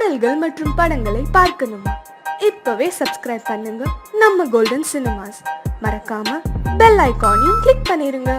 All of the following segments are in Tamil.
பாடல்கள் மற்றும் படங்களை பார்க்கணுமா? இப்பவே சப்ஸ்கிரைப் பண்ணுங்க நம்ம கோல்டன் சினிமாஸ். மறக்காம பெல் ஐகானையும் கிளிக் பண்ணிருங்க.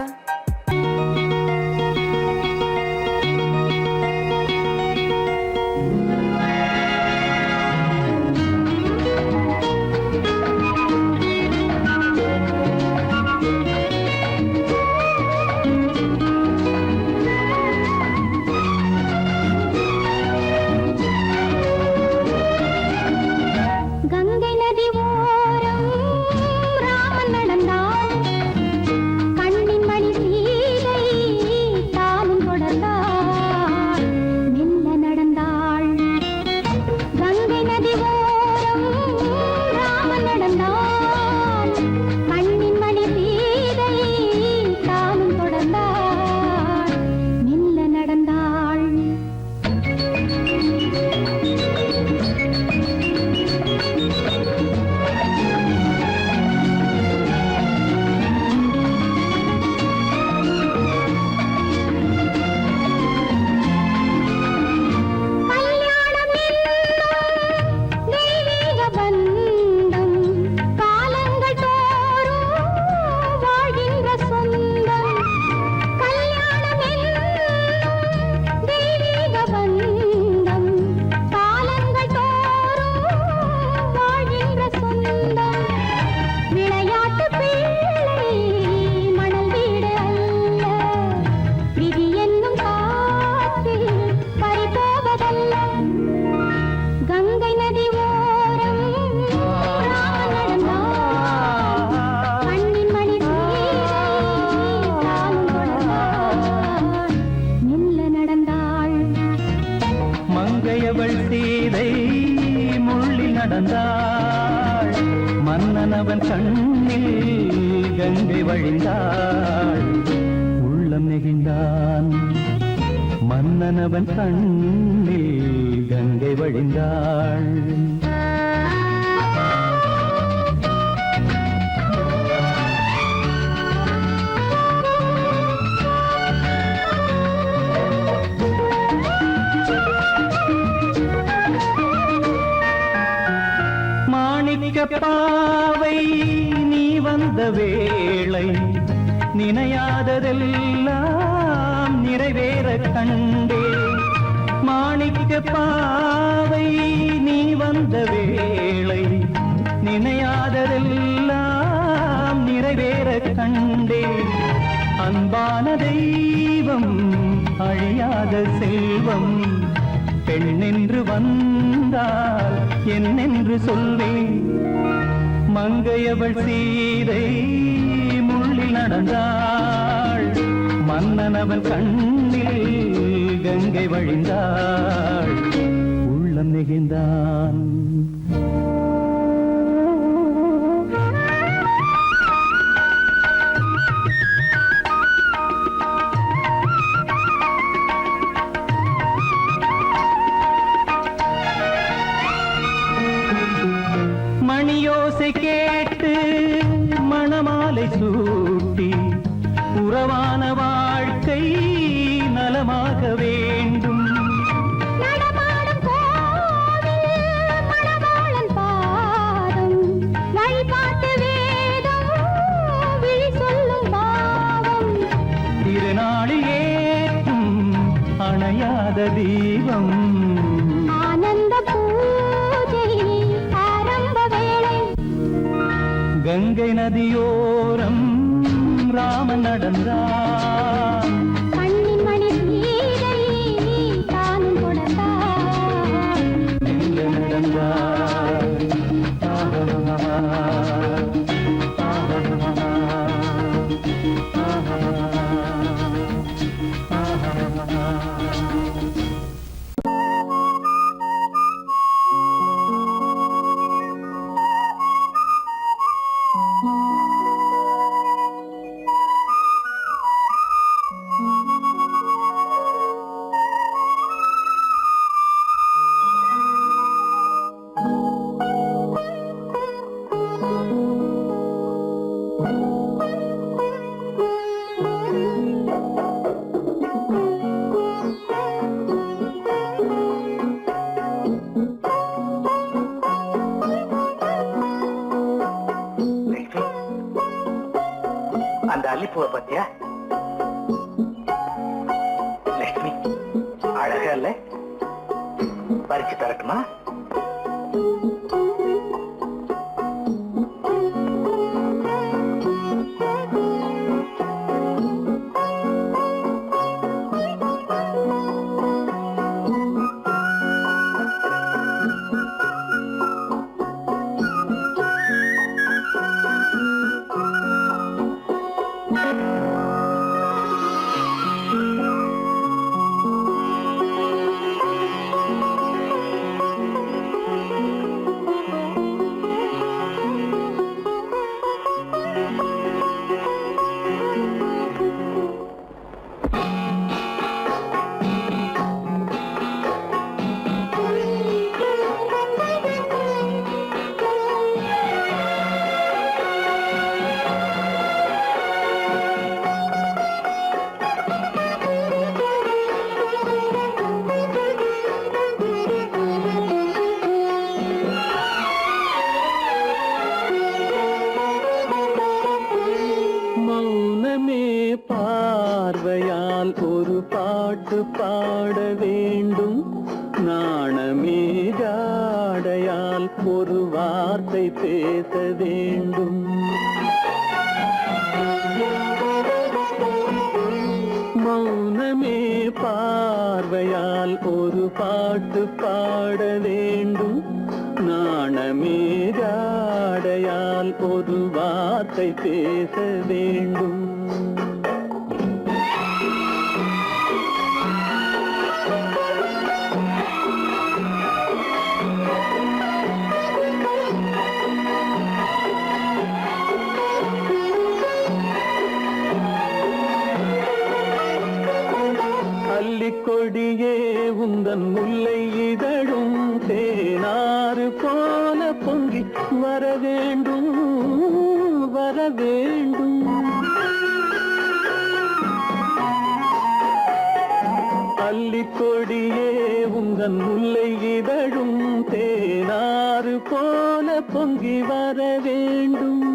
மன்னனவன் கண்ணில் கங்கை வழிந்தாள், உள்ளம் நெகிழ்ந்தான். மன்னனவன் கண்ணில் கங்கை வழிந்தாள். பாவை நீ வந்த வேளை நினையாததெல்லாம் நிறைவேற கண்டே. மாணிக்க பாவை நீ வந்த வேளை நினையாததெல்லாம் நிறைவேற கண்டே. அன்பான தெய்வம் அழியாத செல்வம் பெண்ணென்று வந்தால் என்னென்று சொல்வேன். மங்கையவள் சீதை முள்ளில் நடந்தாள், மன்னனவன் கண்ணில் கங்கை வழிந்தாள், உள்ளம் நெகிழ்ந்தான். மணியோசை கேட்டு மணமாலை சூட்டி உறவான வாழ்க்கை நலமாக வேண்டும். நடமாடும் கோவில் மணவாளன் பாதம் வழிபாட்டு வேதம் விழி சொல்லும் பாவம். திருநாளில் ஏற்றும் அணையாத தீபம், கங்கை நதியோரம் ராமன் நடந்தான். கண்ணின் மணி சீதை தானும் கொடுத்தான். நடந்தான். பூவை பத்தியா? லட்சுமி அழகா இல்ல? பறிச்சு தரட்டுமா? பார்வையால் ஒரு பாட்டு பாட வேண்டும், நாணமே ஜாடையால் ஒரு வார்த்தை பேச வேண்டும். மௌனமே பார்வையால் ஒரு பாட்டு பாட வேண்டும், நாணமே ஜாடையால் ஒரு வார்த்தை பேச வேண்டும். கொடியே உந்தன் முல்லை இதழும் தேனாறு போல பொங்கி வர வேண்டும், வர வேண்டும். அல்லிக்கொடியே உந்தன் முல்லை இதழும் தேனாறு போல பொங்கி வர வேண்டும்.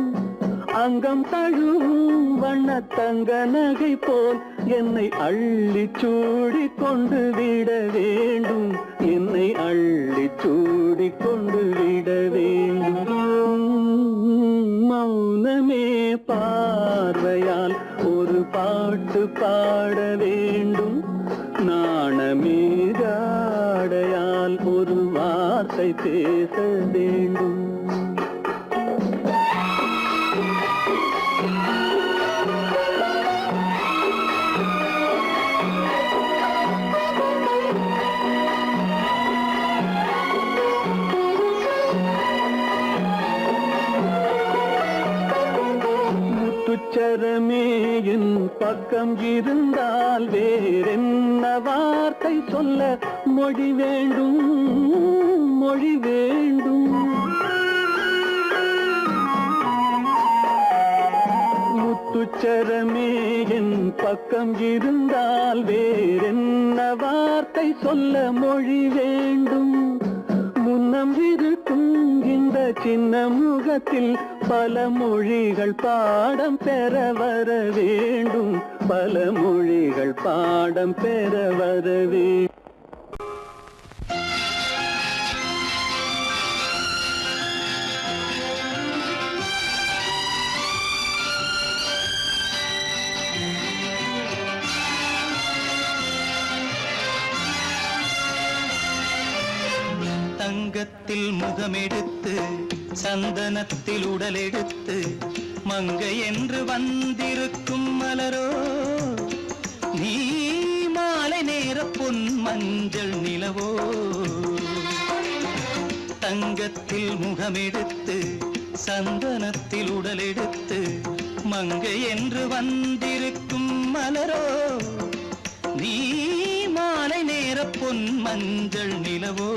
அங்கம் தழுவும் வண்ணத்தங்க நகை போல் என்னை அள்ளி சூடி கொண்டு விட வேண்டும், என்னை அள்ளி சூடி கொண்டு விட வேண்டும். மௌனமே பார்வையால் ஒரு பாட்டு பாட வேண்டும், நாணமே ஜாடையால் ஒரு வார்த்தை பேச வேண்டும். முத்துச்சரமே என் பக்கம் இருந்தால் வேறென்ன வார்த்தை சொல்ல மொழி வேண்டும், மொழி வேண்டும். முத்துச்சரமே என் பக்கம் இருந்தால் வேறென்ன வார்த்தை சொல்ல மொழி வேண்டும். முன்னம் இருக்கும் இந்த சின்ன முகத்தில் பல மொழிகள் பாடம் பெற வர வேண்டும், பல மொழிகள் பாடம் பெற வர வேண்டும். தங்கத்தில் முகமெடுத்து சந்தனத்தில் உடலெடுத்து மங்கை என்று வந்திருக்கும் மலரோ, நீ மாலை நேர பொன் மஞ்சள் நிலவோ. தங்கத்தில் முகமெடுத்து சந்தனத்தில் உடலெடுத்து மங்கை என்று வந்திருக்கும் மலரோ, நீ மாலை நேர பொன் மஞ்சள் நிலவோ.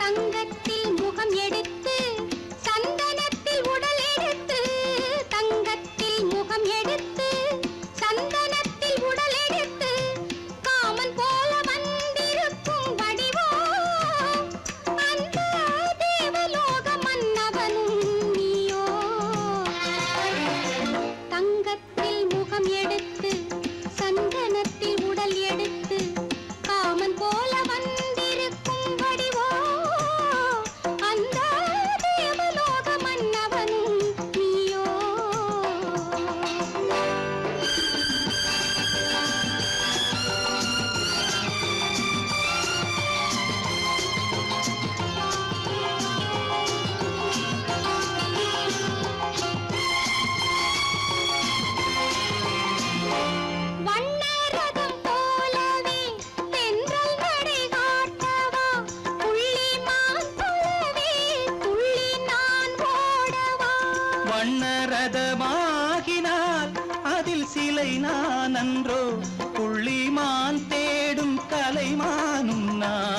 தங்கத்தில் முகம் எடுத்து சந்தனத்தில் உடல் எடுத்து, தங்கத்தில் முகம் எடுத்து சந்தனத்தில் உடல் எடுத்து காமன் போல வந்திருக்கும் வடிவோ, அந்த தேவலோக மன்னவனும் நீயோ.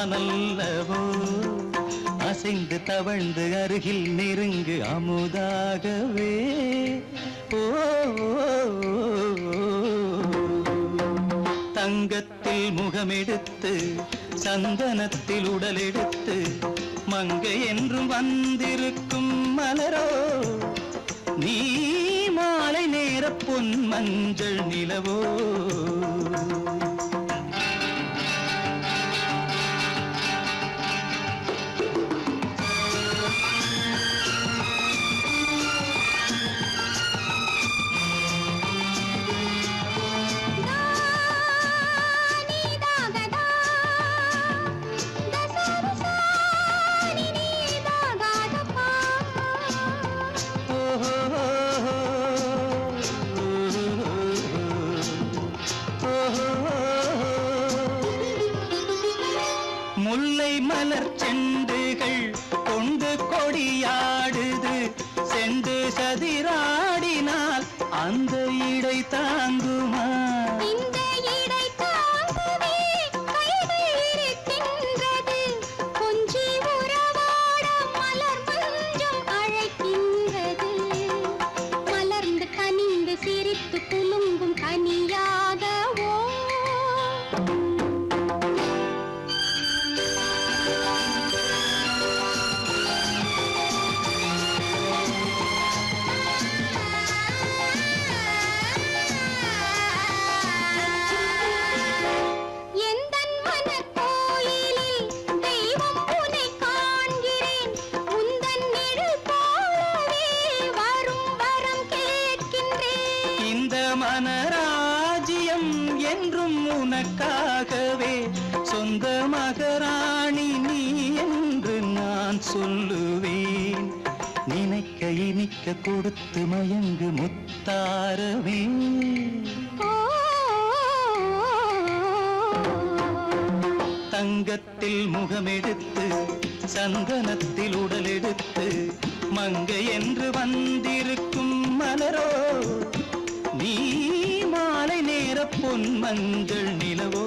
நான் அல்லவோ அசைந்து தவழ்ந்து அருகில் நெருங்கு அமுதாகவே ஓ தங்கத்தில் முகமெடுத்து சந்தனத்தில் உடலெடுத்து மங்கை என்றும் வந்திருக்கும் மலரோ நீ மாலை நேர பொன் மஞ்சள் நிலவோ முல்லை மலர் செண்டுகள் கொண்டு கொடியாடுது செண்டு சதிராடினால் அந்த இடை தாங்குமா இந்த இடை தாங்குவே கைகள் இருக்கின்றது கொஞ்சி உறவாட மலர் மஞ்சம் அழைக்கின்றது மலர்ந்து கனிந்து சிரித்து குலுங்கும் கனியாகவோ மனராஜ்யம் என்றும் உனக்காகவே சொந்த மகராணி நீ என்று நான் சொல்லுவேன் நினைக்க இனிக்க கொடுத்து மயங்கு முத்தாரவே தங்கத்தில் முகமெடுத்து சந்தனத்தில் உடலெடுத்து மங்கை என்று வந்திருக்கும் மலரோ நீ மாலை நேர பொன் மஞ்சள் நிலவோ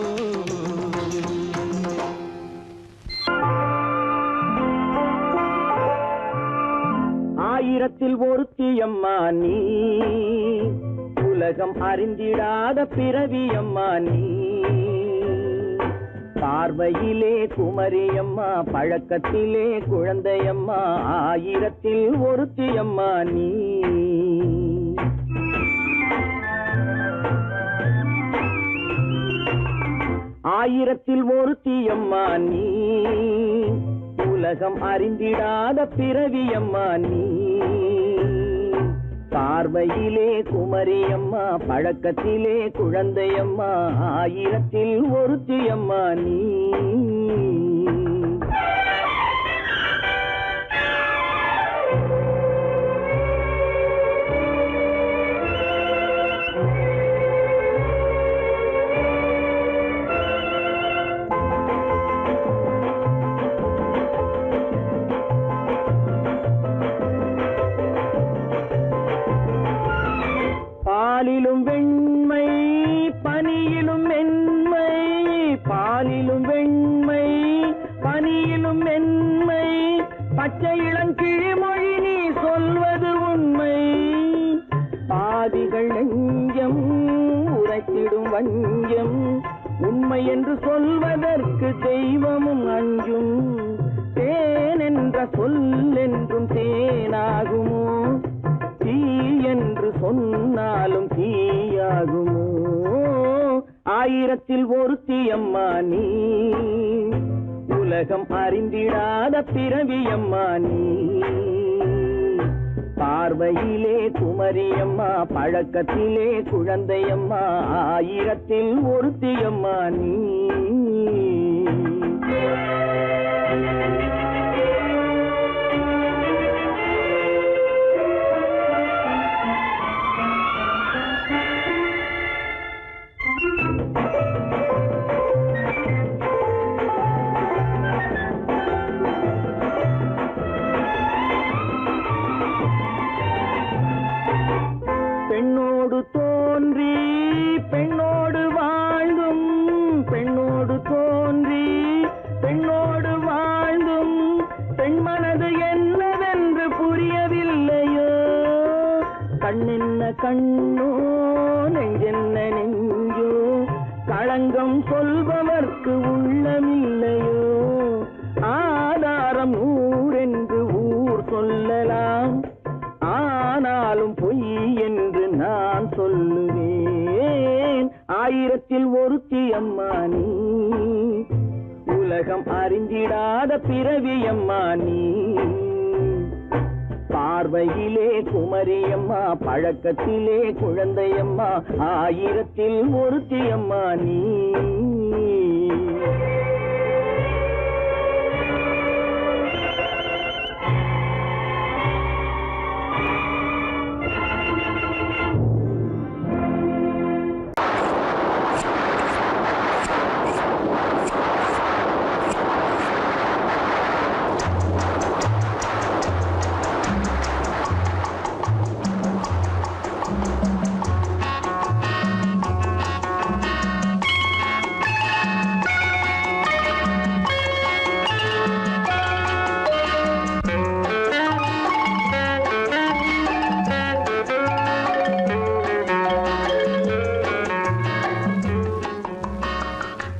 ஆயிரத்தில் ஒருத்தியம்மா நீ உலகம் அறிந்திடாத பிறவியம்மா நீ பார்வையிலே குமரியம்மா பழக்கத்திலே குழந்தையம்மா ஆயிரத்தில் ஒருத்தியம்மா நீ ஆயிரத்தில் ஒருத்தியம்மா நீ உலகம் அறிந்திடாத பிறவியம்மா நீ பார்வையிலே குமரியம்மா பழக்கத்திலே குழந்தையம்மா ஆயிரத்தில் ஒருத்தியம்மா நீ பாலிலும் வெண்மை பனியிலும் மென்மை பாலிலும் வெண்மை பனியிலும் மென்மை பச்சை இளங்கிழிமொழி நீ சொல்வது உண்மை பாதிகள் நெஞ்சம் உரைத்திடும் வஞ்சம் உண்மை என்று சொல்வதற்கு தெய்வமும் அஞ்சும் தேன் என்ற சொல் என்றும் தேனாகுமோ தீ என்று சொன்னாலும் தீயாகுமோ ஆயிரத்தில் ஒருத்தியம்மா நீ உலகம் அறிந்திடாத பிறவியம்மா நீ பார்வையிலே குமரியம்மா பழக்கத்திலே குழந்தையம்மா ஆயிரத்தில் ஒருத்தியம்மா நீ பெண்ணோடு தோன்றி பெண்ணோடு வாழ்ந்தும் பெண்ணோடு கண்ணென்ன கண்ணோ நெஞ்சென்ன நெஞ்சோ களங்கம் சொல்பவர்க்கு உள்ளமில்லையோ ஆதாரம் ஊரென்று ஊர் சொல்லலாம் ஆனாலும் பொய் என்று நான் சொல்லுவேன் ஆயிரத்தில் ஒருத்தி அம்மா நீ உலகம் அறிந்திடாத பிறவி அம்மா நீ பார்வையிலே குமரியம்மா பழக்கத்திலே குழந்தையம்மா ஆயிரத்தில் ஒருத்தி அம்மா நீ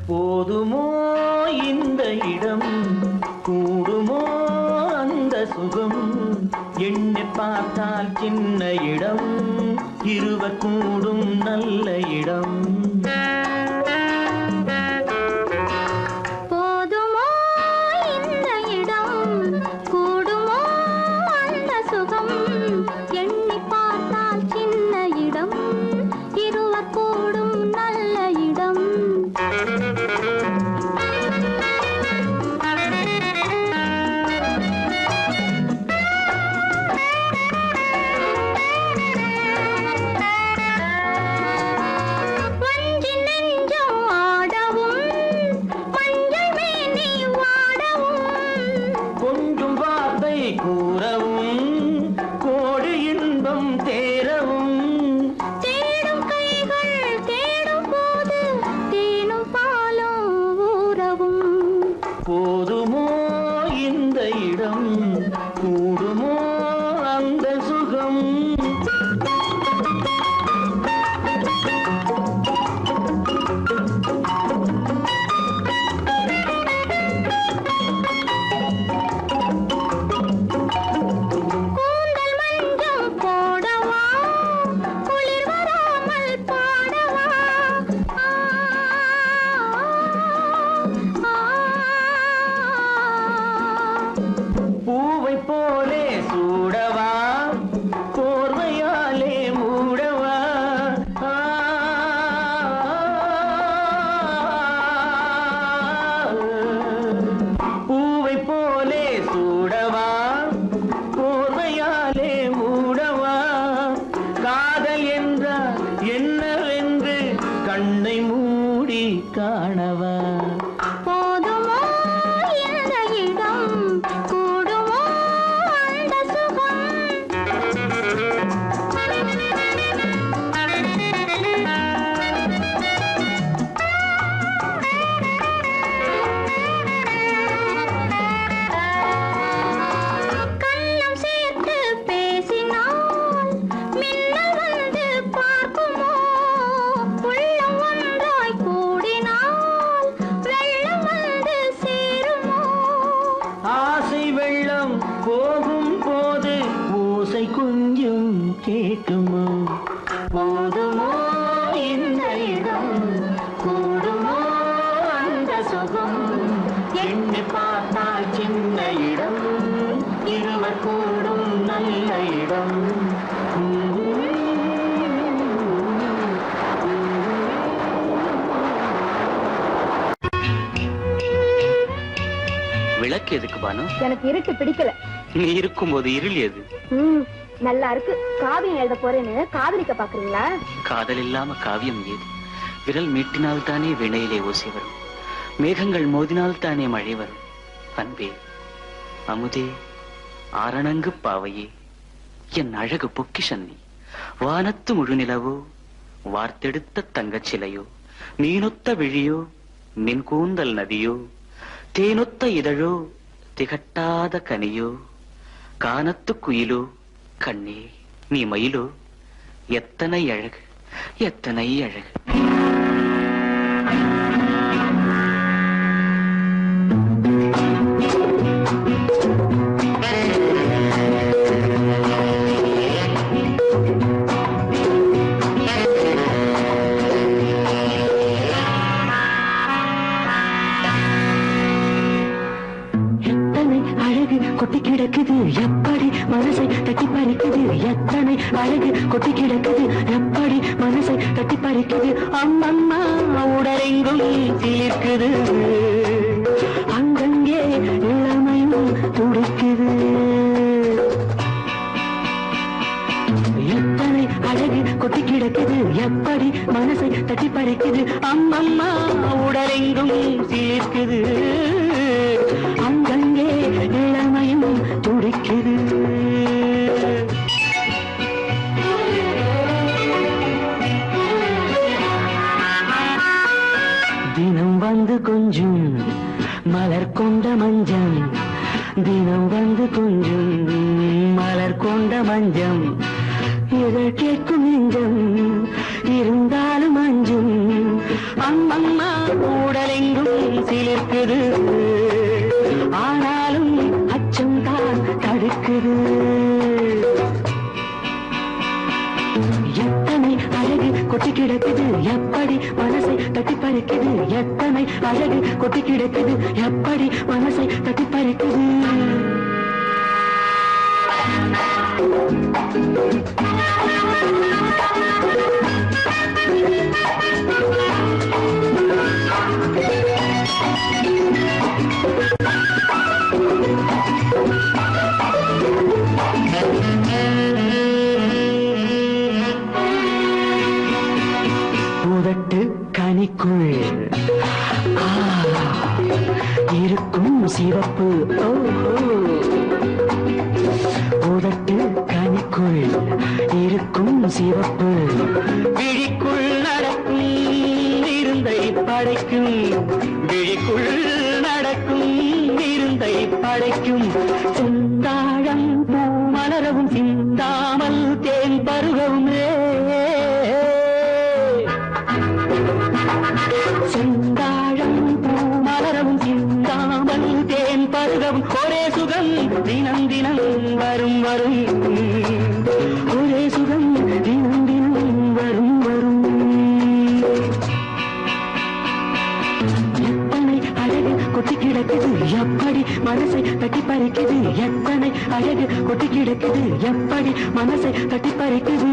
போதுமோ இந்த இடம் கூடுமோ அந்த சுகம் எண்ணி பார்த்தால் சின்ன இடம் இருவர் கூடும் நல்ல இடம் போதுமோ இந்த இடம் கூடுமோ அந்த சுகம் எண்ணி பார்த்தால் சின்ன இடம் இருவர் கூடும் நல்ல இடம் கூறவும் கோடி இன்பம் தேரவும் தேடும் கைகள் தேடும் போது தேனும் பாலும் ஊறவும் போதுமோ இந்த இடம் கூடுமோ அந்த சுகம் பூவை போலே சூடவா போர்வையாலே மூடவா பூவை போலே சூடவா போர்வையாலே மூடவா காதல் என்றால் என்னவென்று கண்ணை மூடி காணவா போதுமோ இந்த இடம் கூடுமோ அந்த சுகம் கண்ணம் சேர்த்து பேசினால் மின்னல் வந்து பார்க்குமோ உள்ளம் ஒன்றாய் கூடினால் வெள்ளம் வந்து சேருமோ ஆசை வெள்ளம் போகும் போது ஓசை கொஞ்சம் கேட்குமோ போதுமோ இந்த இடம் கூடுமோ அந்த சுகம் எண்ணி பார்த்தால் சின்ன இடம் இருவர் கூடும் நல்ல இடம் விளக்கு எதுக்கு பானு? எனக்கு இருட்டு பிடிக்கல. நீ இருக்கும்போது இருள் எது? நல்லா இருக்கு. காவியம் எழுத போறேன்னு காதலிக்க பாக்குறீங்களா? காதல் இல்லாம காவியம் ஏது? விரல் மீட்டினால் தானே வினையிலே ஓசை வரும், மேகங்கள் மோதினால் தானே மழை வரும். அன்பே, அமுதே, ஆரணங்கு பாவையே, என் அழகு பொக்கிஷன்னி, வானத்து முழுநிலவோ, வார்த்தெடுத்த தங்கச் சிலையோ, மீனொத்த விழியோ, மின் கூந்தல் நதியோ, தேனொத்த இதழோ, திகட்டாத கனியோ, கானத்து குயிலோ, கண்ணே நீ மயிலோ, எத்தனை அழகு, எத்தனை அழகு. கொட்டி கிடக்குது எப்படி மனசை தட்டி பறிக்குது, எத்தனை அழகு கொட்டி கிடக்குது எப்படி மனசை தட்டி பறிக்குது. அம்மம்மா உடலெங்கும் சிலிர்க்குது, அங்கங்கே இளமையும் துடிக்குது. எத்தனை அழகு கொட்டி கிடக்குது எப்படி மனசை தட்டி பறிக்குது. அம்மம்மா உடலெங்கும் சிலிர்க்குது, அங்கங்கே இளமையும் துடிக்குது. தினம் வந்து கொஞ்சம் மலர் கொண்ட மஞ்சம், தினம் வந்து கொஞ்சம் மலர் கொண்ட மஞ்சம். இதழ் கேட்கும் நெஞ்சம் இருந்தாலும் அஞ்சும். அம்மம்மா உடலெங்கும் சிலிர்க்குது, ஆனாலும் அச்சம் தான் தடுக்குது. எத்தனை அழகு கொட்டி கிடக்குது எப்படி மனசை தட்டி பறிக்குது, எத்தனை அழகு கொட்டி கிடக்குது எப்படி மனசை தட்டி பறிக்குது. உதட்டு கனிக்குள் இருக்கும் சிவப்பு, உதட்டு கனிக்குள் இருக்கும் சிவப்பு. விழிக்குள் நடக்கும் இருந்தை படைக்கும், விழிக்குள் நடக்கும் இருந்தை படைக்கும். செந்தாழம் பூ மலரவும் சிந்தாமல் தேன் பருகவும், செந்தாழம் பூ மலரவும் சிந்தாமல் தேன் பருகவும். ஒரே சுகம் தினம் தினம் வரும் வரும், ஒரே சுகம் தினம் தினம் வரும் வரும். எத்தனை அழகு கொட்டி கிடக்குது எப்படி மனசை தட்டி பறிக்குது, எத்தனை அழகு கொட்டி கிடக்குது எப்படி மனசை தட்டி பறிக்குது.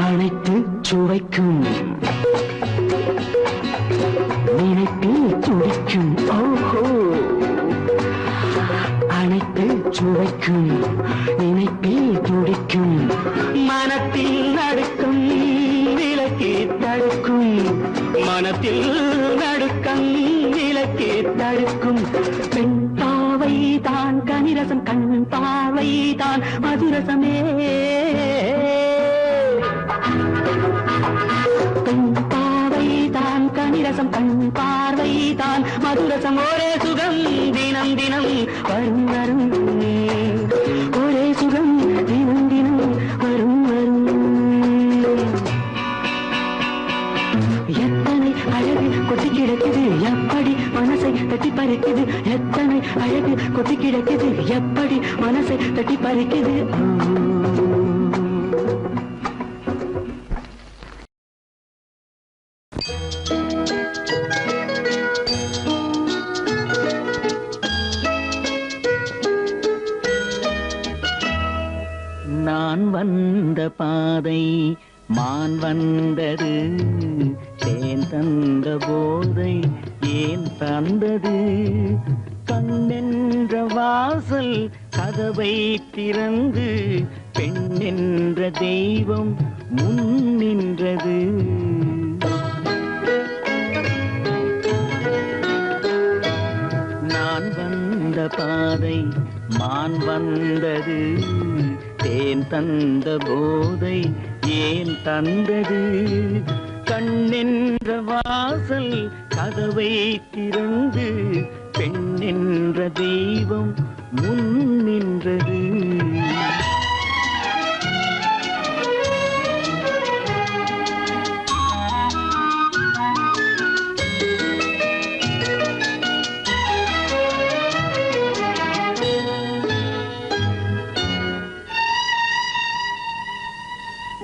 அனைத்து சுவைக்கும் நினைப்பில் துடிக்கும், ஓஹோ. அனைத்து சுவைக்கும் நினைப்பில் துடிக்கும், மனத்தில் நடுக்கம் விலக்கி தடுக்கும், மனத்தில் நடுக்கம் விலக்கி தடுக்கும். பெண் பாவை தான் கனிரசம், கண் பாவை தான் மதுரசமே. பெண் பாவை தான் கனிரசம், கண் பார்வை தான் மதுரசம். ஒரே சுகம் தினம் தினம் வரும் வரும், ஒரே சுகம் தினம் தினம் வரும் வரும். எத்தனை அழகு கொட்டி கிடக்குது எப்படி மனசை தட்டி பறிக்குது, எத்தனை அழகு கொட்டி கிடக்குது எப்படி மனசை தட்டி பறிக்குது. நான் வந்த பாதை மான் வந்தது, தேன் தந்த போதை ஏன் தந்தது. கண்ணென்ற வாசல் கதவை திறந்து பெண் என்ற தெய்வம் முன் நின்றது. நான் வந்த பாதை மான் வந்தது தேன் தந்த போதை ஏன் தந்தது கண்ணென்ற வாசல் கதவை திறந்து பெண்ணென்ற தெய்வம் முன் நின்றது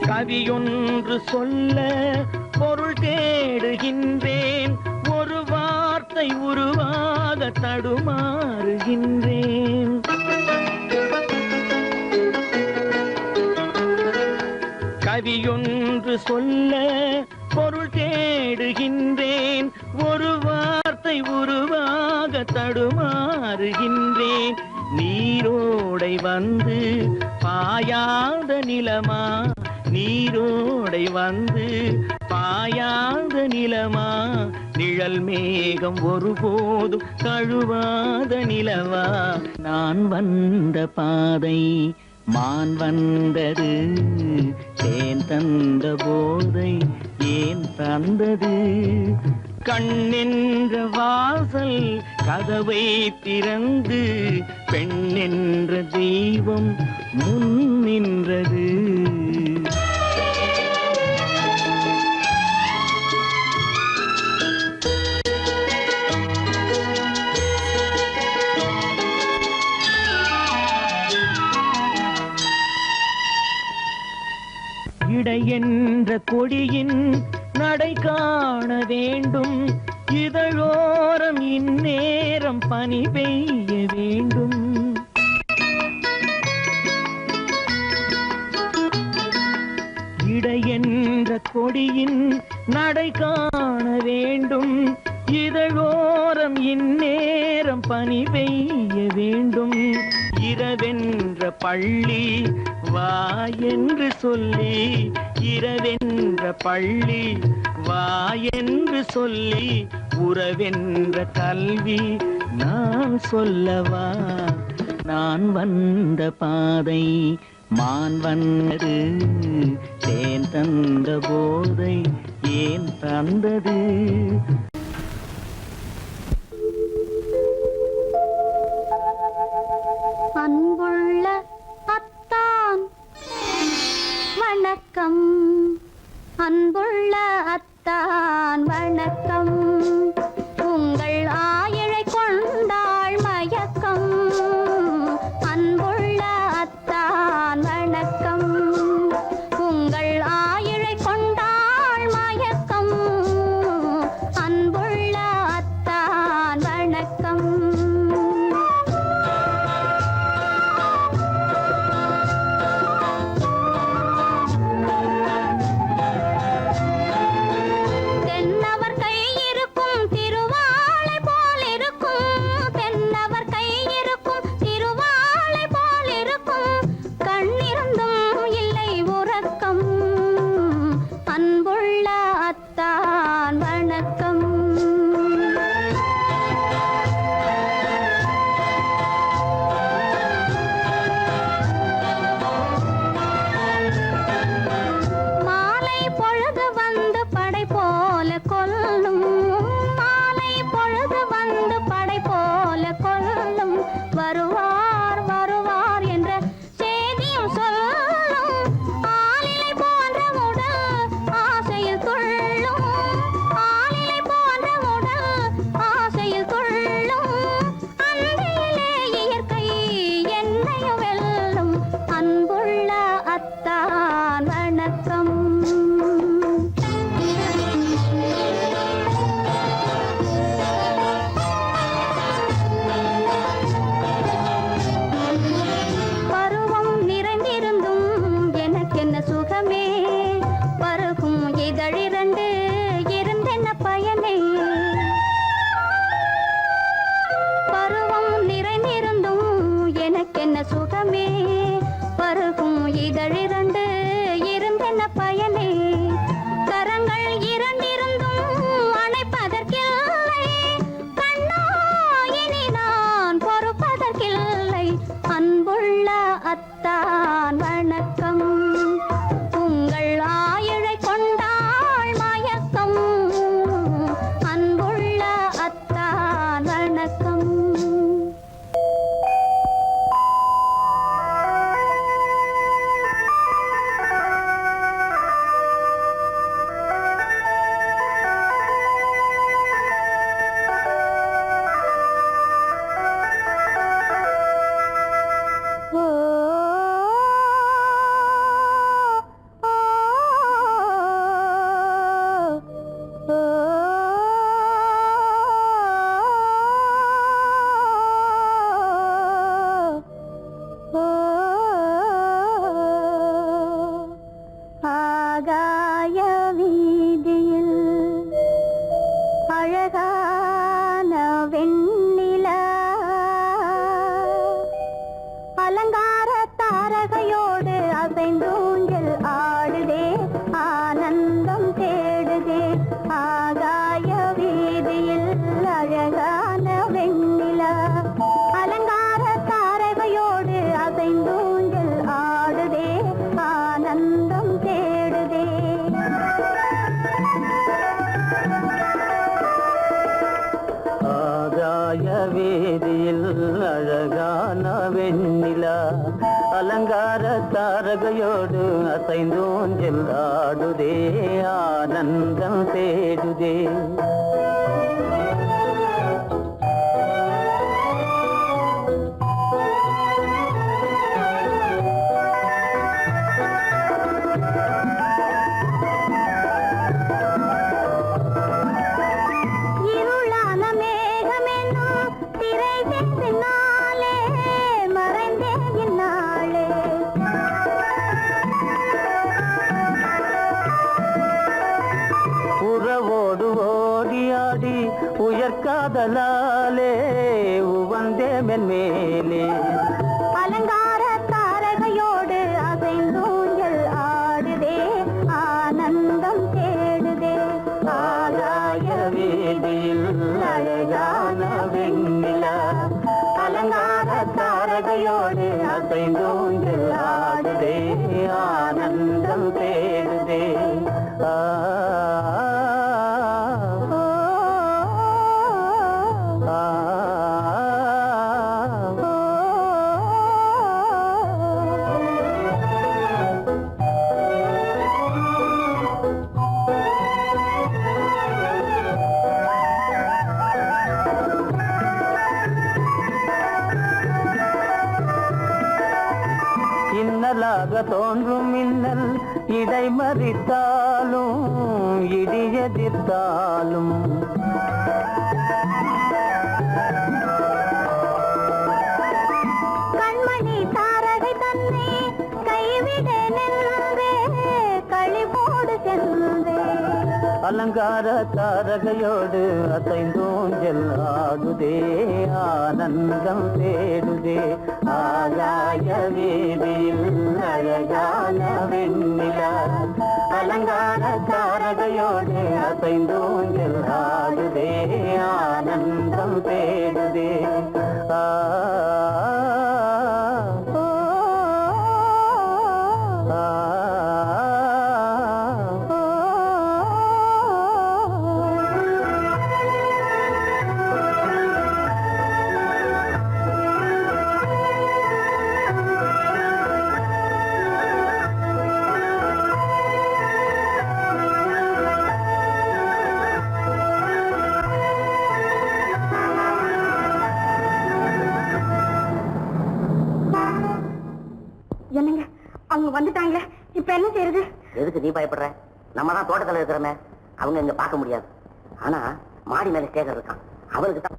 கவியொன்று சொல்ல பொருள் தேடுகின்றேன் ஒரு வார்த்தை உருவாக தடுமாறுகின்றேன் கவியொன்று சொல்ல பொருள் தேடுகின்றேன் ஒரு வார்த்தை உருவாக தடுமாறுகின்றேன் நீரோடை வந்து பாயாத நிலமா நீரோடை வந்து பாயாத நிலமா நிழல் மேகம் ஒருபோதும் தழுவாத நிலவா நான் வந்த பாதை மான் வந்தது தேன் தந்த போதை ஏன் தந்தது கண்ணென்ற வாசல் கதவை திறந்து பெண்ணென்ற தெய்வம் முன் நின்றது இடை என்ற கொடியின் நடை காண வேண்டும் இதழோரம் இந்நேரம் பனி பெய்ய வேண்டும் இடை என்ற கொடியின் நடை காண வேண்டும் இதழோரம் இந்நேரம் பனி பெய்ய வேண்டும் இரவென்ற பள்ளி வா என்று சொல்லி இரவென்ற பள்ளி வா என்று சொல்லி உறவென்ற கல்வி நான் சொல்லவா நான் வந்த பாதை மான் வந்தது தேன் தந்த போதை ஏன் தந்தது அன்புள்ள அத்தான் வணக்கம் அன்புள்ள அத்தான் வணக்கம் உங்கள் ஆயிழை கொண்டாள் மயக்கம் அன்புள்ள அத்தான் வணக்கம் உங்கள் ஆயிழை கொண்டாள் மயக்கம் அன்புள்ள அத்தான் வணக்கம் தென்னவர் கையிரு ஆகாய வீதியில் அழகான வெண்ணிலா அலங்கார தாரகையோடு அசைந்தூஞ்சல் ஆடுதே ஆனந்தம் தேடுதே. ஆகாய வீதியில் அழகான வெண்ணிலா அலங்கார தாரகையோடு அசைந்தூஞ்சல் ஆடுதே ஆனந்தம் தேடுதே. இருளான மேகமென்னும் திரையின் பின்னாலே மறைந்தேன் இந்நாளே. உறவோடு ஓடியாடி உயர்காதலாலே உவந்தே மென்மேலே. அலங்கார தாரகையோடு அசைந்தூஞ்சல் ஆடுதே ஆனந்தம் தேடுதே. ஆகாய வீதியில் அழகான வெண்ணிலா அலங்கார தாரகையோடு அசைந்தூஞ்சல் ஆடுதே ஆனந்தம் தேடுதே. ஆ இன்னலாக தோன்றும் மின்னல் இடை மறித்தாலும் இடி எதிர்த்தாலும் கண்மணி தாரகை தன்னை கைவிட நின்றே களிபோடு சென்றே. அலங்கார தாரகையோடு அசைந்தூஞ்சல் ஆடுதே ஆனந்தம் தேடுதே. ஆகாய வீதியில் அழகான வெண்ணிலா அலங்கார தாரகையோடு அசைந்தூஞ்சல் ஆடுதே ஆனந்தம் தேடுதே. ஆ என்னங்க அவங்க வந்துட்டாங்களே, இப்ப என்ன செய்யறது? எதுக்கு நீ பயப்படுற? நம்ம தான் தோட்டத்துல இருக்கிறோமே, அவங்க இங்க பார்க்க முடியாது. ஆனா மாடி மேல சேகர் இருக்கான், அவனுக்கு தான்.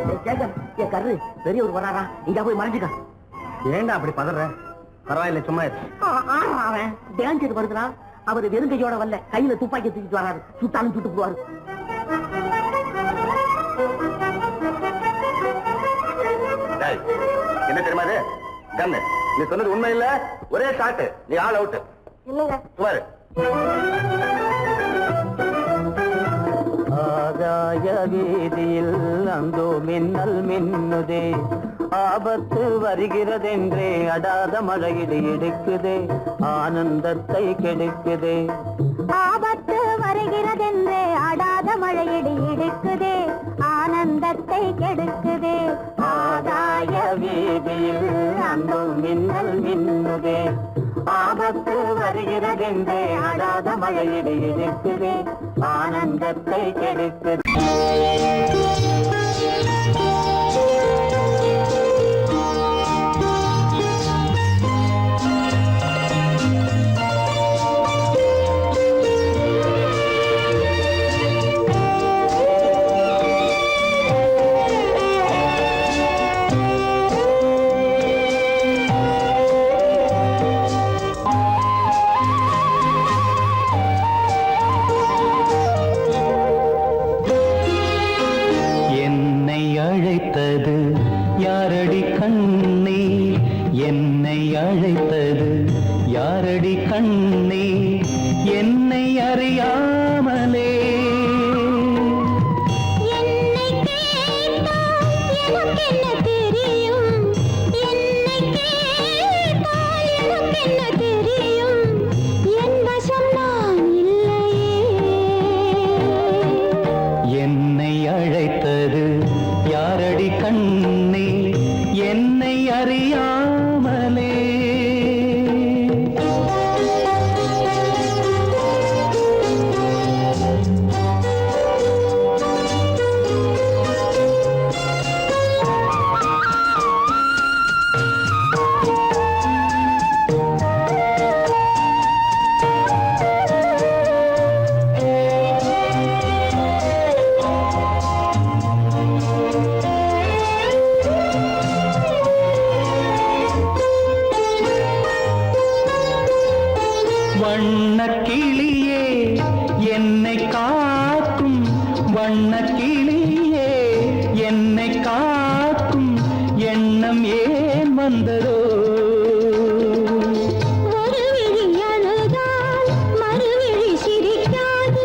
ஏய் சேகர், என் கரு பெரியவர் வராரா, இங்க போய் மறைஞ்சுக்க. ஏண்டா அப்படி பதற? பரவாயில்ல, சும்மா அவன் டேஞ்சர் வருதுனா, அவர் வெறுங்கையோட வரல, கையில துப்பாக்கி தூக்கிட்டு வராரு, சுட்டாலும் சுட்டு போவாரு. என்ன தெரியுமா இது? கண்ணு, நீ சொன்னது உண்மை இல்ல, ஒரே ஷாட், நீ ஆல் அவுட். இல்லைங்க சுமாரு. ஆகாய வீதியில் அந்தோ மின்னல் மின்னுதே, ஆபத்து வருகிறதென்றே அடாத மழையிடு எடுக்குதே, ஆனந்தத்தை கெடுக்குதே. ஆபத்து வருகிறதென்றே அடாத மழையிடி இடுக்குதே ஆனந்தத்தை கெடுக்குதே. ஆகாய வீதியில் அந்தோ மின்னல் மின்னுதே, ஆபத்து வருகிறதென்றே அடாத மழையிடு எடுக்குதே, ஆனந்தத்தை கெடுக்குதே. யாரடி கண்ணே என்னை அறியாமலே என்னை கேட்டால் எனக்கென்ன தெரியும் என்னை கேட்டால் எனக்கென்ன தெரியும் என் வசம் நான் இல்லையே என்னை அழைத்தது யாரடி கண்ணே என்னை அறியாமலே வண்ணக்கிளியே என்னை காக்கும் வண்ணக்கிளியே என்னை காக்கும் எண்ணம் ஏன் வந்ததோ ஒரு விழி அழுதால் மறுவிழி சிரிக்காது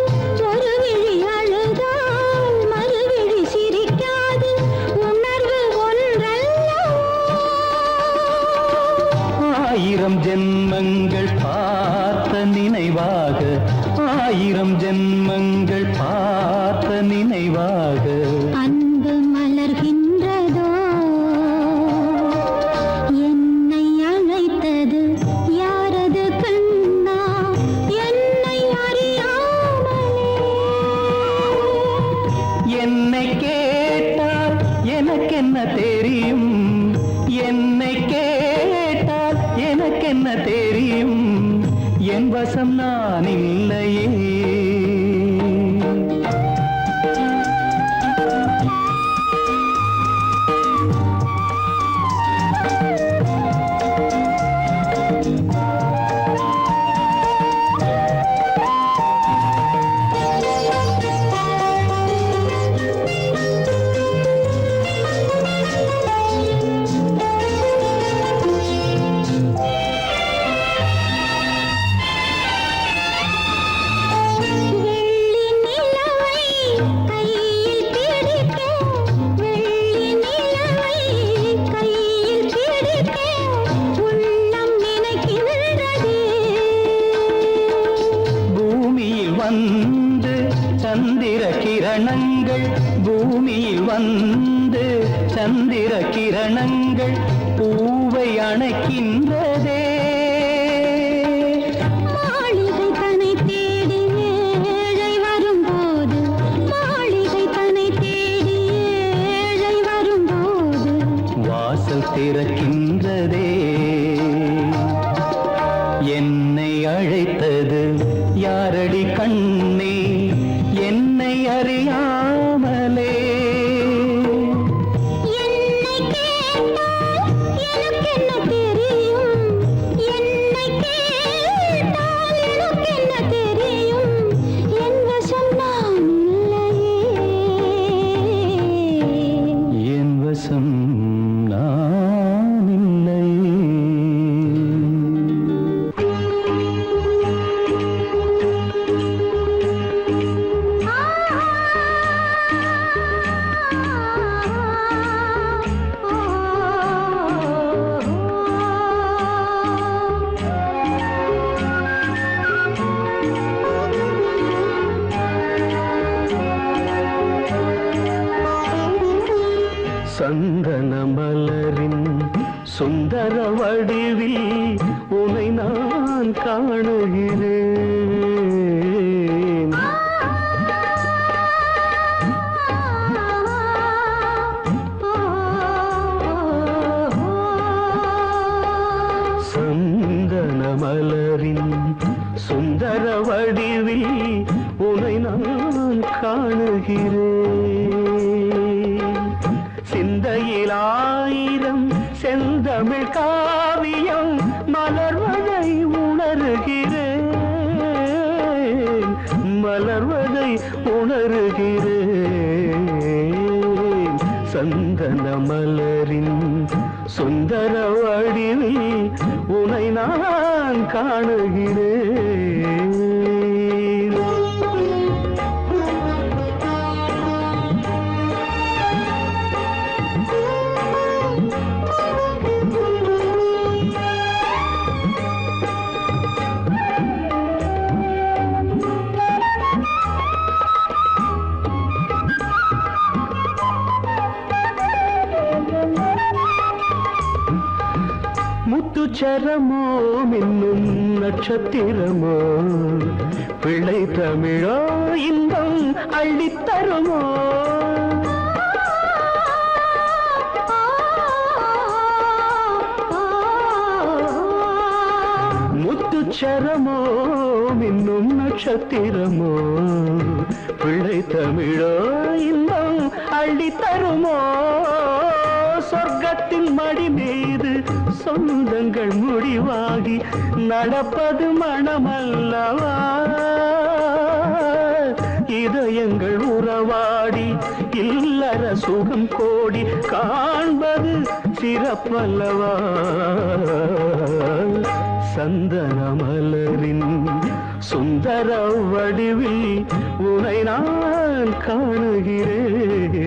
ஒரு விழி அழுதால் மறுவிழி சிரிக்காது உணர்வு ஒன்றல்லவோ ஆயிரம் ஜென்மங்கள் பார்த்த நினைவாக ஆயிரம் ஜென்மங்கள் பார்த்த நினைவாக அன்பு மலர்கின்றதோ என்னை அழைத்தது யாரது கண்ணா என்னை அறியாமலே என்னை கேட்டால் எனக்கென்ன தெரியும் என்னை கேட்டால் எனக்கென்ன தெரியும் என் வசம் நான் இல்லையே வெள்ளி நிலவை கையில் பிடிக்க வெள்ளி நிலவை கையில் பிடிக்க உள்ளம் நினைக்கின்றதே பூமியில் வந்து சந்திர கிரணங்கள் பூமியில் வந்து சந்திர கிரணங்கள் பூவை அணைக்கின்றதே மாளிகை தன்னை தேடி ஏழை வரும்போது மாளிகை தன்னை தேடி ஏழை வரும்போது வாசல் திறக்கின்றதே என்னை அழைத்தது யாரடி கண்ணே என்னை அறியாமலே என்னை கேட்டால் எனக்கென்ன தெரியும் என்னை கேட்டால் எனக்கென்ன தெரியும் என் வசம் நான் இல்லையே என் வசம் நான் இல்லையே சந்தன மலரின் சுந்தர வடிவில் உனை நான் காணுகிறேன் சந்தன மலரின் சுந்தர வடிவில் உனை நான் காணுகிறேன் சிந்தையில் ஆயிரம் செந்தமிழ் காவியம் மலர்வதை உணர்கிறேன் மலர்வதை உணர்கிறேன் சந்தன மலரின் சுந்தர வடிவில் உனை நான் காணுகிறேன். முத்துச்சரமோ மின்னும் நட்சத்திரமோ பிள்ளை தமிழோ இன்பம் அள்ளித்தருமோ. முத்துச்சரமோ மின்னும் நட்சத்திரமோ பிள்ளை தமிழோ இன்பம் அள்ளித்தருமோ. சொர்க்கத்தின் மடி மீது சொந்தங்கள் முடிவாகி நடப்பது மனமல்லவா. இதயங்கள் உறவாடி இல்லற சுகம் கோடி காண்பது சிறப்பல்லவா. சந்தன மலரின் சுந்தர வடிவில் உனை நான் காணுகிறேன்.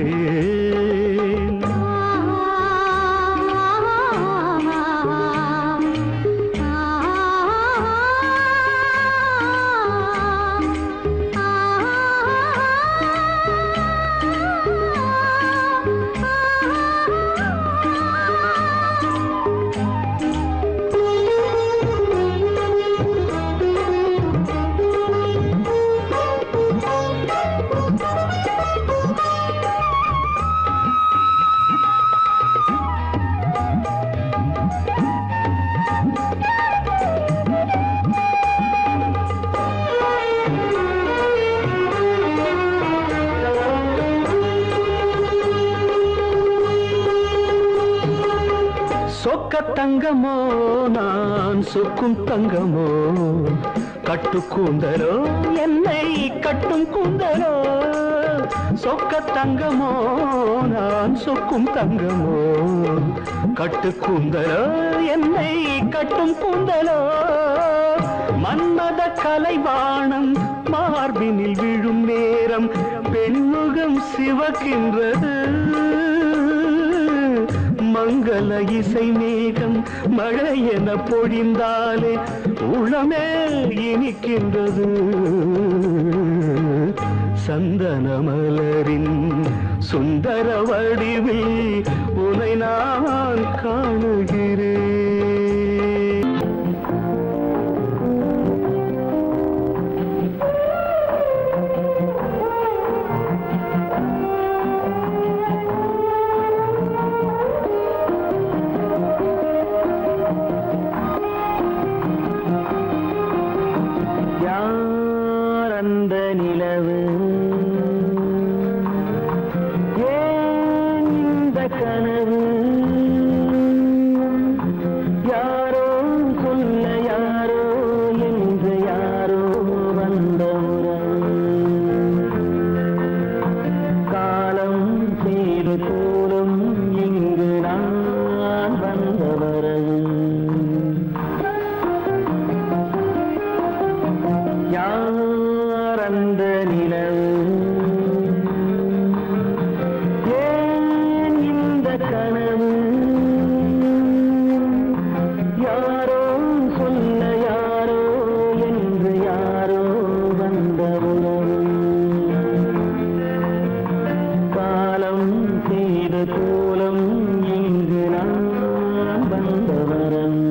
சொக்க தங்கமோ நான் சொக்கும் தங்கமோ கட்டு கூந்தலோ என்னை கட்டும் கூந்தலோ. சொக்க தங்கமோ நான் சொக்கும் தங்கமோ கட்டு கூந்தலோ என்னை கட்டும் கூந்தலோ. மன்மத கலைவாணம் மார்பினில் விழும் நேரம் பெண்முகம் சிவக்கின்றது. மங்கள இசை மேகம் மழை என பொழிந்தாலே உளமே இனிக்கின்றது. சந்தன மலரின் சுந்தர வடிவில் உனை நான் காணுகிறேன். அந்த நிலவு ஏன் இந்த கனவு யாரோ சொல்ல யாரோ என்று யாரோ வந்த உறவு. காலம் செய்து கூறும் இங்கு நான் வந்த வரவு. அந்த நிலவு ஏன் இந்த கனவு யாரோ சொல்ல யாரோ என்று யாரோ வந்த உறவு. காலம் செய்த கோலம் இங்கு நான் வந்த வரம்.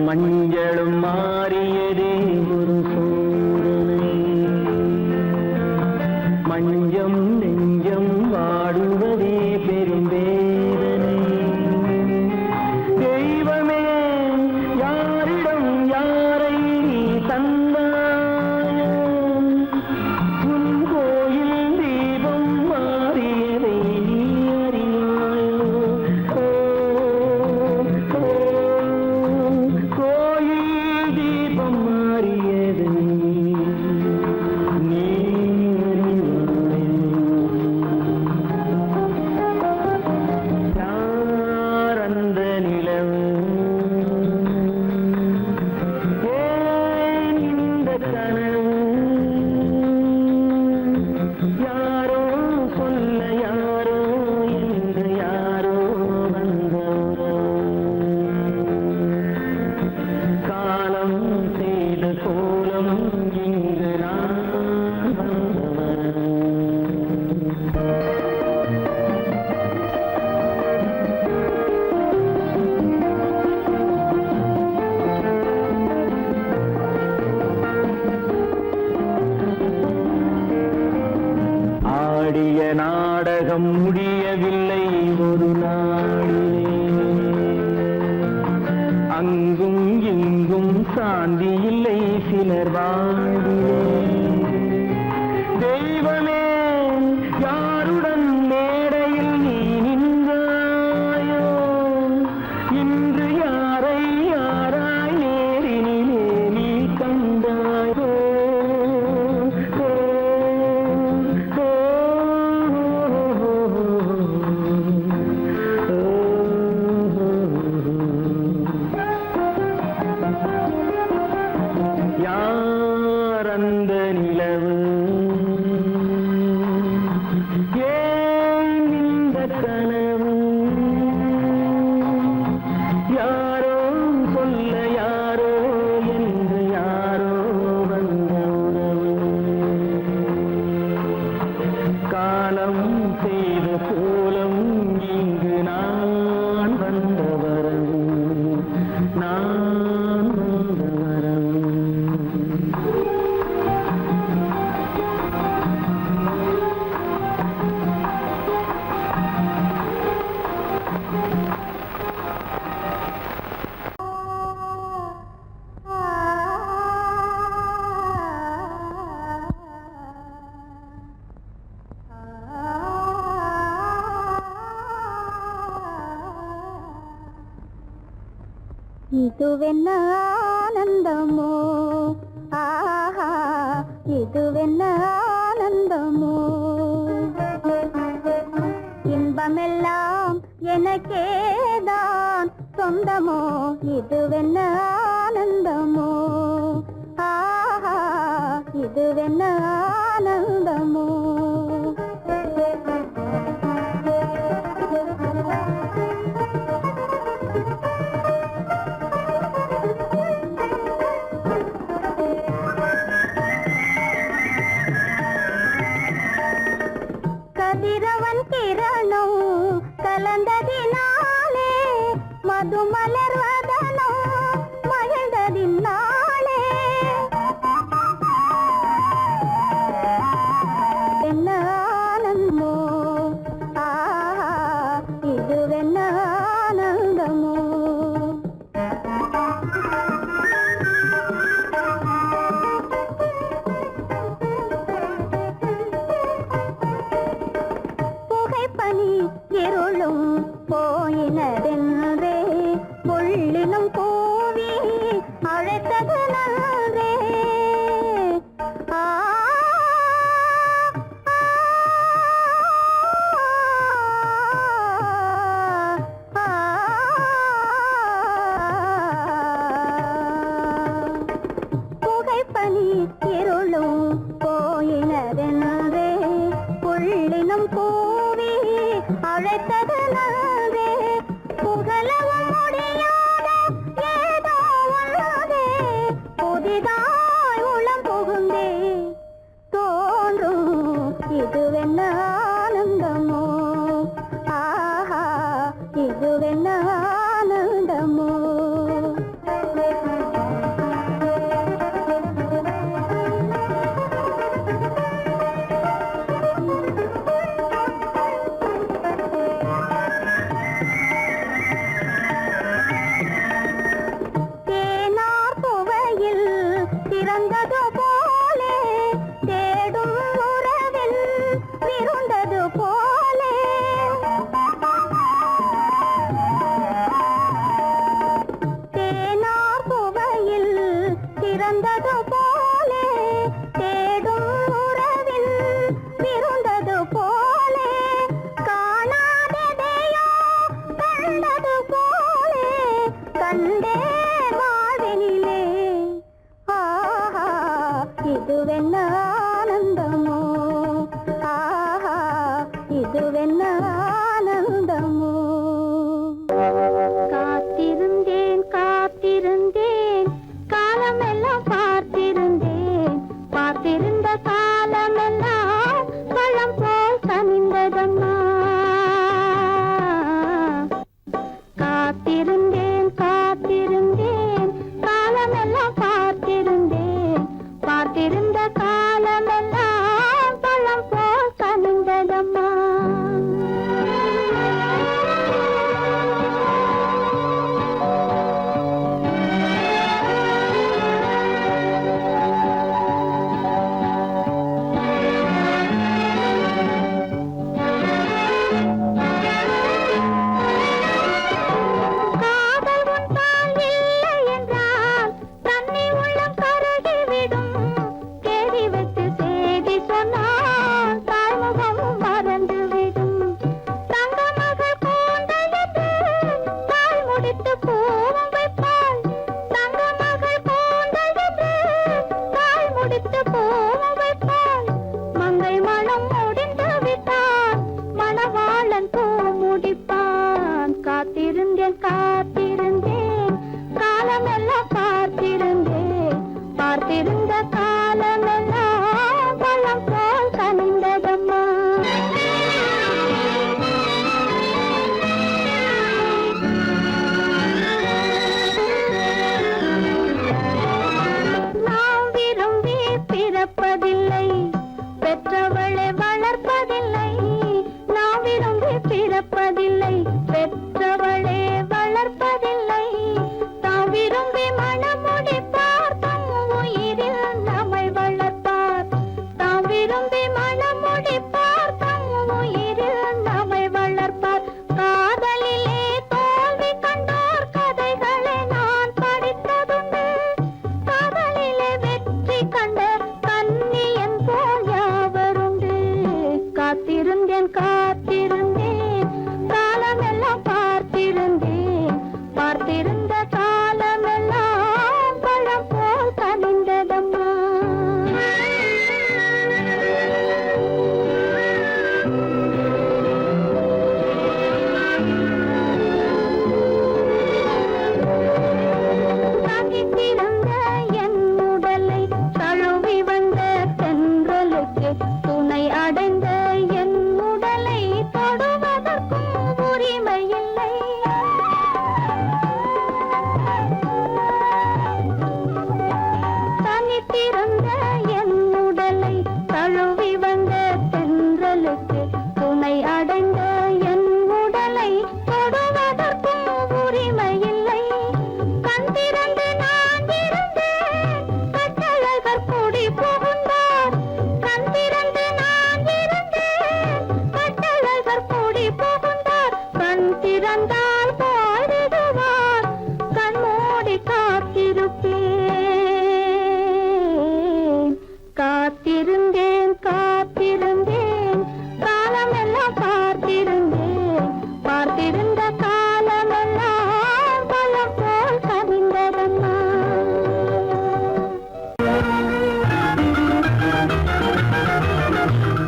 மஞ்சளும் மாறியதே ஒரு சோதனை. மஞ்சம் நெஞ்சம் வாடுவதே பெரும் வேதனை. தெய்வமே யாரிடம் யாரை நீ தந்தாயோ முடியவில்லை ஒரு நாளிலே. அங்கும் இங்கும் சாந்தி இல்லை சிலர் வாழ்விலே. தெய்வமே யாருடன் மேடையில் நீ நின்றாயோ, இன்று யாரை யாராய் நேரினிலே நீ கண்டாயோ. யார் அந்த நிலவு, ஏன் இந்த கனவு, யாரோ சொல்ல யாரோ என்று யாரோ வந்த உறவு. காலம் செய்த கோலம் இங்கு நான் வந்த வரவு, நான் வந்த வரவு. இதுவென்ன ஆனந்தமோ, ஆஹா இதுவென்ன ஆனந்தமோ, இன்பமெல்லாம் எனக்கேதான் சொந்தமோ, இதுவென்ன ஆனந்தமோ, ஆஹா இதுவென்ன ஆனந்தமோ. கதிரவன் கிரணம் கலந்ததினாலே, மது மலர்வதனோ மகிழ்ந்ததினாலே, என்ன ஆனந்தமோ, ஆஹா இதுவென்ன ஆனந்தமோ. புகைப்பனி இருளும் போயினதென்றே, புள்ளினும் பூவி அழைத்தது நன்றே. ஆ புகைப்பனி இருளும் போயினதென்றே, புள்ளினும் பூவி அழைத்தது நன்றே. புகழவும் முடியாத ஏதோ உள்ளதே, புதிதாய் உளம் புகுந்தே தோன்றும் இதுவென்ன ஆனந்தமோ, ஆஹா இதுவென்ன ஆனந்தமோ. தேனார் புவையில் திறந்தது போலே, தேடும் உறவில் விருந்தது போலே, தேனார் புவையில் திறந்தது போலே, தேடும் உறவில் விருந்தது போலே, காணாததையோ கண்டது போலே, கண்டே வாழ்வினிலே, ஆஹா இதுவென்ன ஆனந்தமோ, ஆஹா இதுவென்ன ஆனந்தமோ. காத்திருந்தேன் காத்திருந்தேன் காலமெல்லாம் பார்த்திருந்தேன், பார்த்திருந்த காலமெல்லாம் பழம் போல் கனிந்ததம்மா. காத்திருந்தேன் காத்திருந்தேன் காலமெல்லாம் பார்த்திருந்தேன், பார்த்திருந்த காலமெல்லாம் பழம் போல் கனிந்ததம்மா. பெற்றவளை வளர்ப்பதில்லை, நாம் விரும்பி பிறப்பதில்லை. பெற்றவளே வளர்ப்பதில்லை, தாம் விரும்பி மணமுடிப்பார். தம் உயிரில் நம்மை வளர்ப்பார். தாம் விரும்பி மணமுடிப்பார். தம் உயிரில் நம்மை வளர்ப்பார். காதலிலே தோல்வி கண்டோர் கதைகளை நான் படித்ததுண்டு. காதலிலே வெற்றி கண்ட கன்னியன் போல் யாவருண்டு. காத்திருந்தேன் காத்திருந்தேன் காலமெல்லாம் பார்த்திருந்தேன். பார்த்திருந்த காலமெல்லாம் பழம் போல் கனிந்ததம்மா. தனித்திருந்த என் உடலை தழுவி வந்த தென்றலுக்கு துணை அடைந்த என் உடலை தொடுவதற்கும் உரிமை இல்லை. தனித்திருந்த என் உடலை தழுவி வந்த தென்றலுக்கு துணை அடைந்த என் உடலை தொடுவதற்கும் உரிமை இல்லை. கண் திறந்து நான் இருந்தேன், கட்டழகர் கூடி புகுந்தார். கண் திறந்து நான் இருந்தேன், கட்டழகர் கூடி புகுந்தார். கண் திறந்தால் பாடிடுவார், கண் மூடி காத்திருப்பேன். காத்திருந்தேன் காத்திருந்தேன் காலமெல்லாம் பார்த்திருந்தேன். பார்த்திருந்த காலமெல்லாம் பழம் போல் கனிந்ததம்மா.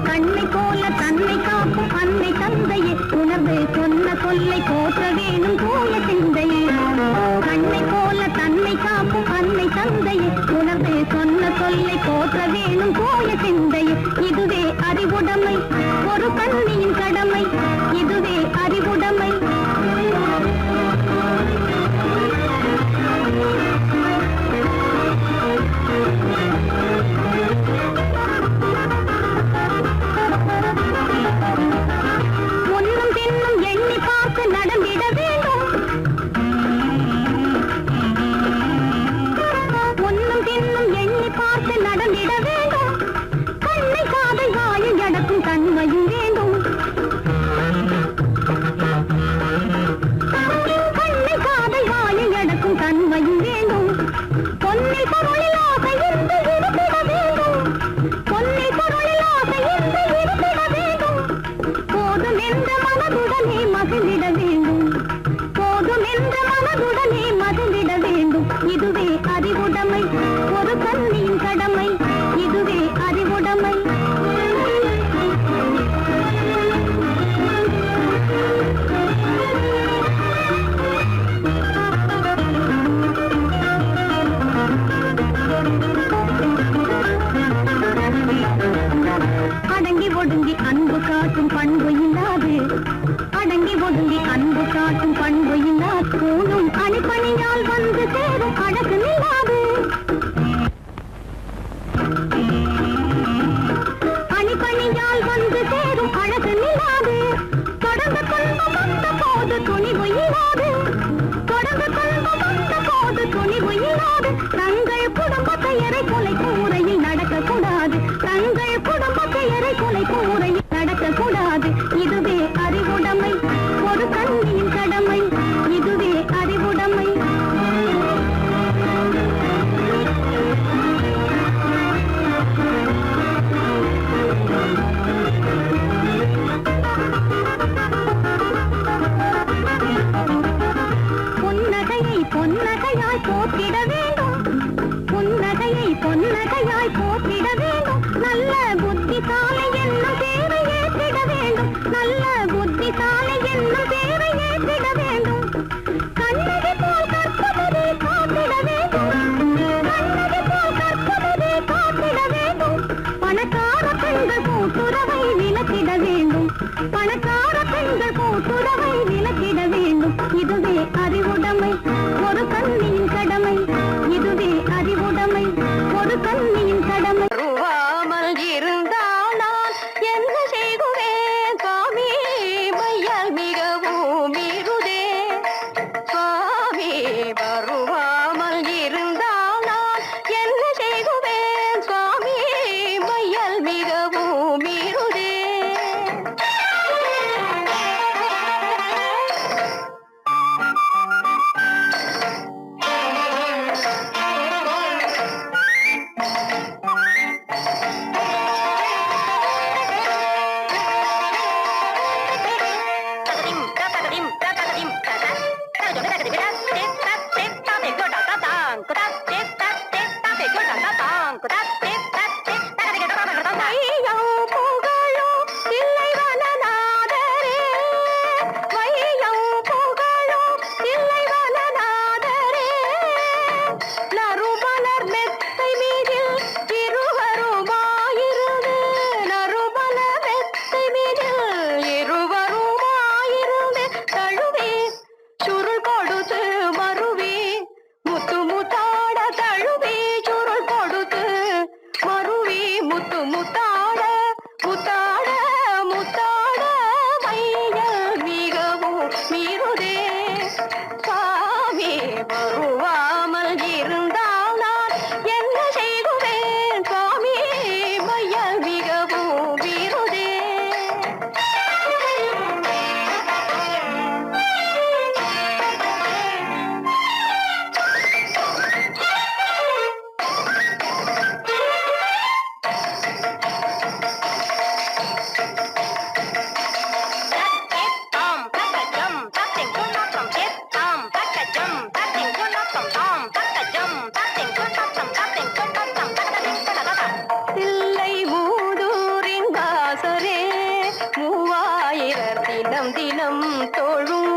கண்ணை போல தன்னை காக்கும் அன்னை தந்தையே, உணர்வு சொன்ன சொல்லை போற்ற வேணும் தூய சிந்தையே. கண்ணை போல தன்னை காக்கும் அன்னை தந்தையே, உணர்வு சொன்ன சொல்லை போற்ற வேணும் தூய சிந்தையே. இதுவே அறிவுடைமை, ஒரு கண்ணியின் கடமை. இதுவே அறிவுடைமை. முன்னும் பின்னும் எண்ணி பார்த்து நடந்திட வேண்டும். முன்னும் பின்னும் எண்ணி பார்த்து நடந்திட வேண்டும். கண்ணை காதை வாயை அடக்கும் தன்மையும் வேண்டும். கண்ணை காதை வாயை அடக்கும் தன்மையும் வேண்டும். பொன்னை பொருளில் ஆசை இருந்து இருந்திட வேண்டும். பொன்னை பொருளில் ஆசை இருந்து இருந்திட வேண்டும். போதும் என்ற மனதுடனே மகிழ்ந்திட வேண்டும். போதும் என்ற மனதுடனே மகிழ்ந்திட வேண்டும். இதுவே அறிவுடைமை, ஒரு கண்ணியின் கடமை. இதுவே அறிவுடைமை. அடங்கி ஒடுங்கி அன்பு காட்டும் பண்பு இல்லாது. அடங்கி ஒடுங்கி அன்பு காட்டும் பண்பு இல்லாது. பூணும் அணிப்பணியால் வந்து சேரும் அழகு நில்லாது. அணிப்பணியால் வந்து சேரும் அழகு நில்லாது. தொடர்ந்து துன்பம் வந்த போது துணிவு இல்லாது. தொடர்ந்து துன்பம் வந்த போது துணிவு இல்லாது. தங்கள் குடும்ப பெயரை குலைக்கும் முறையில் நடக்கக்கூடாது. தங்கள் குடும்ப பெயரை குலைக்கும் முறையில் நடக்கக்கூடாது. இதுவே அறிவுடைமை, ஒரு கண்ணியின் கடமை. இதுவே அறிவுடைமை. புன்னகையை பொன்னகையாய் போற்றிட வேண்டும். புன்னகையை பொன்னகையாய் போற்றிட வேண்டும். நல்ல புத்திசாலை என்னும் தேவை ஏற்றிட வேண்டும். நல்ல புத்திசாலை என்னும் தேவை ஏற்றிட வேண்டும். கண்ணகி போல் கற்பவரே காத்திட வேண்டும். கண்ணகி போல் கற்பவரே காத்திட வேண்டும். பணக்கார பெண்கள் கூட்டுறவை விலக்கிட வேண்டும். பணக்கார பெண்கள் கூட்டுறவை விலக்கிட வேண்டும். இதுவே அறிவுடைமை, ஒரு கண்ணியின் கடமை. இதுவே அறிவுடைமை, ஒரு கண்ணியின் கடமை. வருவாமல் இருந்தால் நான் தினம் தினம் தோழும்